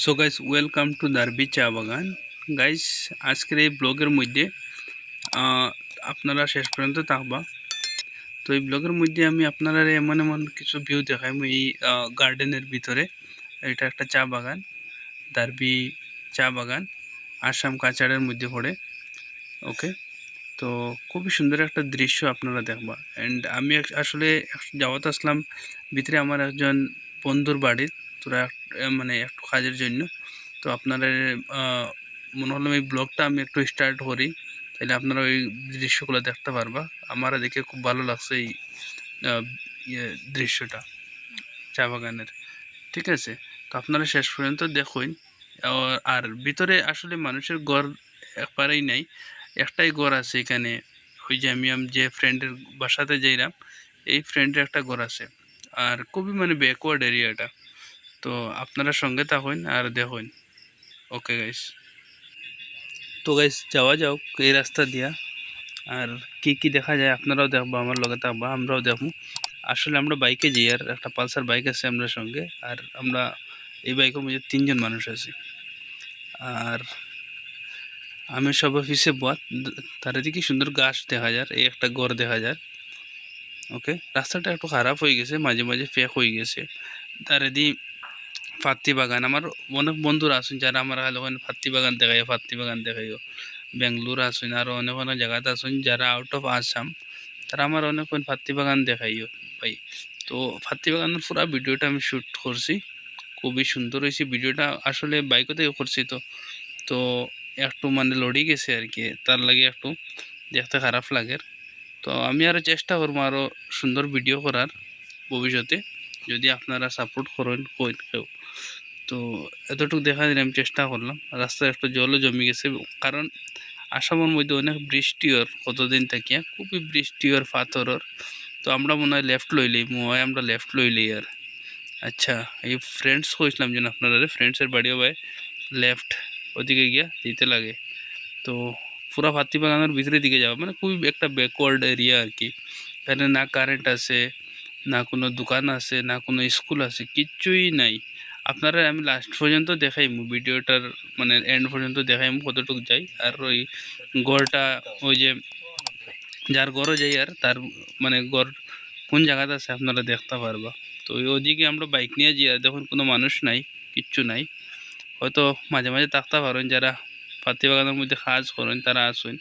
So guys welcome to দারবি চা বাগান। Guys আজকের এই ব্লগের মধ্যে আপনারা শেষ পর্যন্ত থাকবা। তো এই ব্লগের মধ্যে আমি আপনারা এমন এমন কিছু ভিউ দেখাই এই গার্ডেনের ভিতরে। এটা একটা চা বাগান, দারবি চা বাগান, আসাম কাছাড়ের মধ্যে পড়ে। ওকে, তো খুবই সুন্দর একটা দৃশ্য আপনারা দেখবা। অ্যান্ড আমি আসলে যাওয়াত আসলাম ভিতরে আমার একজন বন্ধুর বাড়ি, তোরা মানে একটু কাজের জন্য। তো আপনারা মনে হলো এই ব্লগটা আমি একটু স্টার্ট করি, তাহলে আপনারা ওই দৃশ্যগুলো দেখতে পারবা। আমার দেখে খুব ভালো লাগছে এই আহ, দৃশ্যটা চা বাগানের। ঠিক আছে, তো আপনারা শেষ পর্যন্ত দেখুন। আর ভিতরে আসলে মানুষের ঘর একবারেই নাই, একটাই ঘর আছে এখানে। ওই যে আমি যে ফ্রেন্ডের বাসাতে যাইলাম, এই ফ্রেন্ডের একটা ঘর আছে। আর খুবই মানে ব্যাকওয়ার্ড এরিয়াটা। তো আপনারা সঙ্গে থাকুন আর দেখুন। ওকে গাইস, তো গাইস যাওয়া যাও এই রাস্তা দিয়া। আর কি কি দেখা যায় আপনারাও দেখবো, আমার লগে থাকবা, আমরাও দেখবো। আসলে আমরা বাইকে যাই, আর একটা পালসার বাইক আছে আমরা সঙ্গে। আর আমরা এই বাইকের মধ্যে 3জন মানুষ আছি। আর আমি সব অফিসে বাদ, তার এদিকে সুন্দর গাছ দেখা যায়, এই একটা ঘর দেখা যায়। ওকে, রাস্তাটা একটু খারাপ হয়ে গেছে, মাঝে মাঝে ফেক হয়ে গেছে। তার এদি ফাত্তি বাগান, আমার অনেক বন্ধুরা আছেন যারা আমার ওখানে ফাত্তি বাগান দেখাইও, ফাত্তি বাগান দেখাইও। বেঙ্গলোর আছেন, আর অনেক অনেক জায়গাতে আছেন যারা আউট অফ আসাম, তারা আমার অনেক ফাত্তি বাগান দেখাইও ভাই। তো ফাত্তি বাগানের পুরা ভিডিওটা আমি শ্যুট করছি, খুবই সুন্দর হয়েছে ভিডিওটা। আসলে বাইকও থেকে করছি, তো তো একটু মানে লড়ি গেছে আর কি, তার লাগে একটু দেখতে খারাপ লাগে। তো আমি আরও চেষ্টা করবো আরও সুন্দর ভিডিও করার ভবিষ্যতে, যদি আপনারা সাপোর্ট করেন কেউ। তো এতটুকু দেখা দিলে আমি চেষ্টা করলাম। রাস্তায় একটু জলও জমে গেছে, কারণ আসামের মধ্যে অনেক বৃষ্টি ওর কতদিন থাকিয়া, খুবই বৃষ্টি ওর পাথরের। তো আমরা মনে হয় লেফট লইলেই আমরা লেফট লইলেই আর। আচ্ছা, এই ফ্রেন্ডস কইছিলাম যেন আপনারা, ফ্রেন্ডসের বাড়িও ভাই লেফট ওদিকে গিয়া দিতে লাগে। তো পুরা হাতি বাগানের ভিতরের দিকে যাওয়া মানে খুবই একটা ব্যাকওয়ার্ড এরিয়া আর কি। এখানে না কারেন্ট আছে, না কোনো দোকান আছে, না কোনো স্কুল আছে, কিচ্ছুই নাই। আপনারা আমি লাস্ট পর্যন্ত দেখাইমু ভিডিওটার, মানে এন্ড পর্যন্ত দেখাইমু কতটুকু যাই। আর ওই গড়টা, ওই যে যার গড়ও যাই আর তার মানে গড় কোন জায়গাতে আছে আপনারা দেখতে পারবা। তো ওইদিকে আমরা বাইক নিয়ে যাই, আর দেখুন কোনো মানুষ নাই, কিচ্ছু নাই। হয়তো মাঝে মাঝে থাকতে পারেন যারা পাতি বাগানের মধ্যে কাজ করেন, তারা আসেন,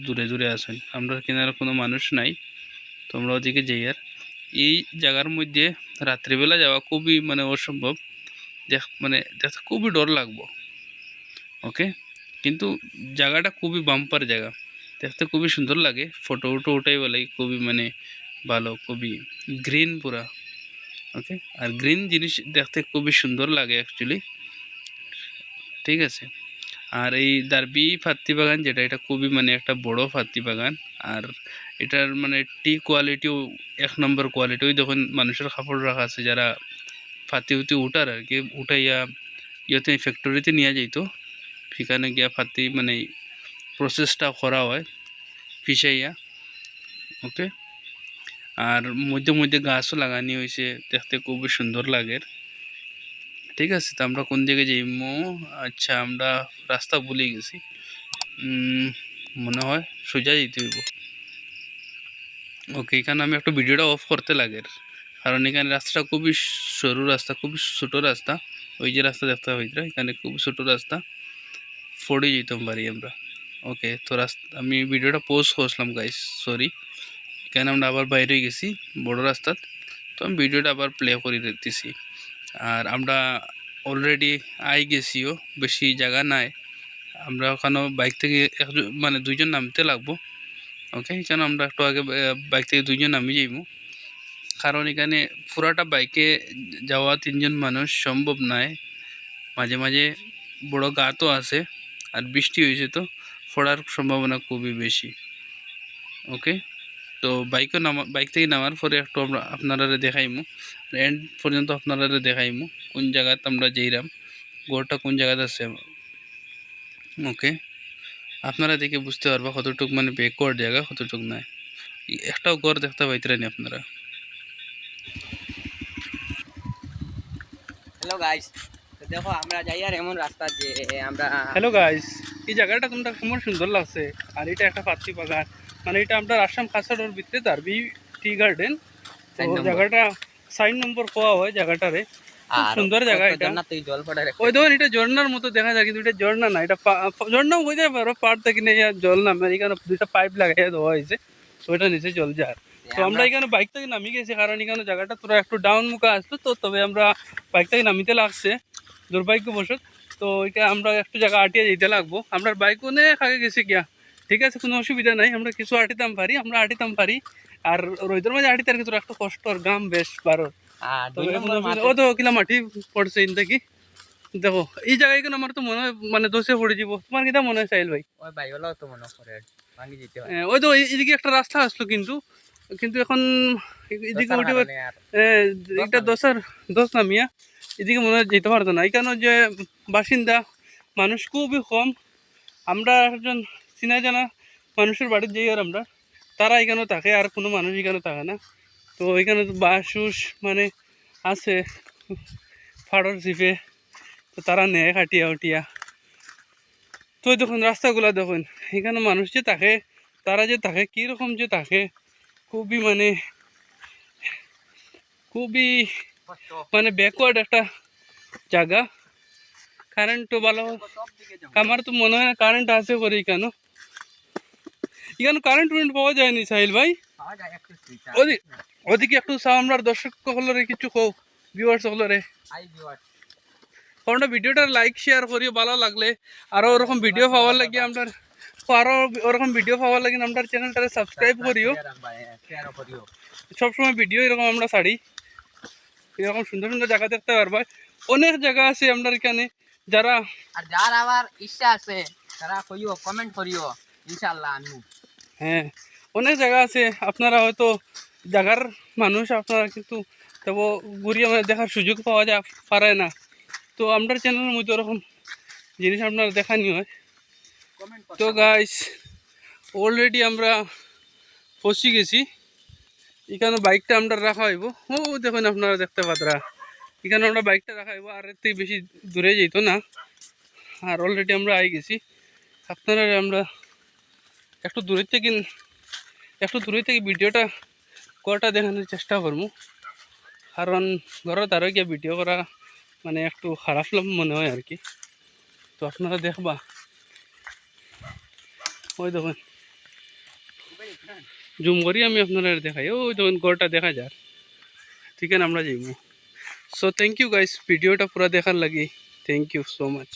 দূরে দূরে আসেন। আমরা কিনারে কোনো মানুষ নাই, তোমরা ওদিকে যাই। আর এই জায়গার মধ্যে রাত্রিবেলা যাওয়া খুবই মানে অসম্ভব, মানে দেখতে খুবই ডর লাগবো। ওকে, কিন্তু জায়গাটা খুবই বাম্পার জায়গা, দেখতে খুবই সুন্দর লাগে। ফটো উটো উঠাই বলে খুবই মানে ভালো, খুবই গ্রিন পুরা। ওকে, আর গ্রিন জিনিস দেখতে খুবই সুন্দর লাগে অ্যাকচুয়ালি। ঠিক আছে, আর এই দারবি ফাত্তি বাগান যেটা, এটা খুবই মানে একটা বড় ফাত্তি বাগান। আর এটার মানে টি কোয়ালিটিও 1 নম্বর কোয়ালিটি। ওই দেখুন মানুষের কাপড় রাখা আছে, যারা ফাত্তি উতি উঠার আর কি, উঠাইয়া ইয়েতে ফ্যাক্টরিতে নিয়ে যাইতো, সেখানে গিয়া ফাত্তি মানে প্রসেসটা করা হয় পিসাইয়া। ওকে, আর মধ্যে মধ্যে গাছও লাগানি হয়েছে, দেখতে খুবই সুন্দর লাগে। ঠিক আছে, তো আমরা কোন দিকে যাইমু? আচ্ছা, আমরা রাস্তা ভুলে গেছি। মনে হয় সোজা যেতে হইব। ওকে, এখানে আমি একটু ভিডিওটা অফ করতে লাগে, কারণ এখানে রাস্তাটা খুবই সরু রাস্তা, খুবই ছোটো রাস্তা। ওই যে রাস্তা দেখতে হইতে, এখানে খুব ছোটো রাস্তা, পড়ে যেতাম পারি আমরা। ওকে, তো আমি ভিডিওটা পোস্ট করছিলাম গাইস, সরি। এখানে আমরা আবার বাইরে গেছি বড় রাস্তা, তো আমি ভিডিওটা আবার প্লে করে দিতেছি। আর আমরা অলরেডি আই গেছিও, বেশি জায়গা নাই। আমরা ওখানেও বাইক থেকে মানে 2জন নামতে লাগবো। ওকে, এখানে আমরা একটু আগে বাইক থেকে 2জন নামি যাইব, কারণ এখানে পুরাটা বাইকে যাওয়া 3জন মানুষ সম্ভব নয়। মাঝে মাঝে বড় গাতও আছে, আর বৃষ্টি হয়েছে, তো পড়ার সম্ভাবনা খুবই বেশি। ওকে, তো বাইক থেকে নামার পরে একটু আমরা আপনারা দেখাইমু, এন্ড পর্যন্ত আপনারা দেখাইমু কোন জায়গাতে আমরা যাইরাম, গড়টা কোন জায়গাতে আছে। ওকে, আপনারা দেখে বুঝতে পারবা কতটুক মানে ব্যাকওয়ার্ড জায়গা, কতটুক নাই। একটাও ঘর দেখতে পাইতেরানি আপনারা। হ্যালো গাইস, তো দেখো আমরা যাই আর এমন রাস্তা যে আমরা হ্যালো গাইস, এই জায়গাটা তোমরা কেমন সুন্দর লাগছে। আর এটা একটা পাতি বাগান, মানে এটা আমরা আসাম খাসাডোর ভিতরে দারবি টি গার্ডেন। তো 4 নম্বর জায়গাটা 4 নম্বর কোয়া হয় জায়গাটারে। খুব আর সুন্দর জায়গা এটা। জন্নাতেই জল পড়ে ওই দেখুন এটা ঝর্ণার মতো দেখা যায়, কিন্তু এটা ঝর্ণা না, এটা ঝর্ণাও হয়ে যায় পারো, পাড় থেকে নিয়ে জল নামে। এখানে দুইটা পাইপ লাগাই দেওয়া হয়েছে, তো ওইটা নিচে জল যায়। তো আমরা এখানে বাইক থেকে নামি গেছি, কারণ এখানে জায়গাটা তোরা একটু ডাউন মুখে আসতো, তো তবে আমরা বাইক থেকে নামিতে লাগছে দুর্ভাগ্যবশত। তো এটা আমরা একটু জায়গা আটিয়ে যেতে লাগবো। আমরা বাইক অনেক আগে গেছি গিয়া, ঠিক আছে, কোনো অসুবিধা নাই, আমরা কিছু আটিতাম পারি, আমরা আটিতাম পারি। আর রোদের মাঝে আটিতে আর কি তোর একটু কষ্ট, আর গাম বেশ বারো। আর তবে কোনো অসুবিধা, ও তো কিলা মাটি পড়ছে ইন থেকে। দেখো এই জায়গায় কেন আমার তো মনে হয় মানে দোষে পড়ে যাব। তোমার কিটা মনে হয় সাহিল ভাই? ওই ভাই হলো তো মনে করে ভাঙি যেতে হয় ওই তো এদিকে একটা রাস্তা আসলো, কিন্তু কিন্তু এখন এদিকে উঠে একটা দশ নামিয়া এদিকে মনে হয় যেতে পারতো না। এখানে যে বাসিন্দা মানুষ খুবই কম। আমরা একজন চিনা জানা মানুষের বাড়ির যাই, আর আমরা তারা এখানে থাকে, আর কোনো মানুষ এখানে থাকে না। তো এখানে তো বাস মানে আছে ফাড়র চিপে, তো তারা নেয় খাটিয়া উঠিয়া। তো দেখুন রাস্তাগুলো দেখুন, এখানে মানুষ যে থাকে, তারা যে থাকে কীরকম যে থাকে, খুবই মানে খুবই মানে ব্যাকওয়ার্ড একটা জায়গা। কারেন্টও ভালো, আমার তো মনে হয় কারেন্ট আছে করে এখানে। এখানে কারেন্ট পাওয়া যায়নি সাহিল ভাই। ওদিকে একটু চাও, আমরা দর্শক সকলরে কিছু কও, ভিউয়ার্স সকলরে। কারণ ভিডিওটা লাইক শেয়ার করিও, ভালো লাগলে আরও ওরকম ভিডিও পাওয়ার লাগে আমরা, আরও ওরকম ভিডিও পাওয়ার লাগে আমরা চ্যানেলটারে সাবস্ক্রাইব করিও। সবসময় ভিডিও এরকম আমরা ছাড়ি, এরকম সুন্দর সুন্দর জায়গা দেখতে পারবা। অনেক জায়গা আছে আমরা এখানে, যারা আর যার আবার ইচ্ছা আছে তারা কইও কমেন্ট করিও, ইনশাআল্লাহ আনমু। হ্যাঁ অনেক জায়গা আছে, আপনারা হয়তো জায়গার মানুষ আপনারা, কিন্তু তবু ঘুরিয়ে মানে দেখার সুযোগ পাওয়া যায় পারে না। তো আমরা চ্যানেলের মধ্যে ওরকম জিনিস আপনারা দেখানি হয়। তো গাইস অলরেডি আমরা পৌঁছে গেছি। এখানে বাইকটা আমরা রাখা হইব, ও দেখুন আপনারা দেখতে পাত্রা, এখানে আমরা বাইকটা রাখা হইব, আর এর থেকে বেশি দূরে যেত না। আর অলরেডি আমরা আই গেছি। আপনারা আমরা একটু দূরে থেকে ভিডিওটা করাটা দেখানোর চেষ্টা করবো, কারণ ঘরের তারও গিয়ে ভিডিও করা মানে একটু খারাপ মনে হয় আর কি। তো আপনারা দেখবা, ওই দেখুন জুম করি আমি আপনারা দেখাই, ওই দেখুন ঘরটা দেখা যায়, ঠিক আছে আমরা যাইব। সো থ্যাংক ইউ গাইস, ভিডিওটা পুরো দেখার লাগি, থ্যাংক ইউ সো মাচ।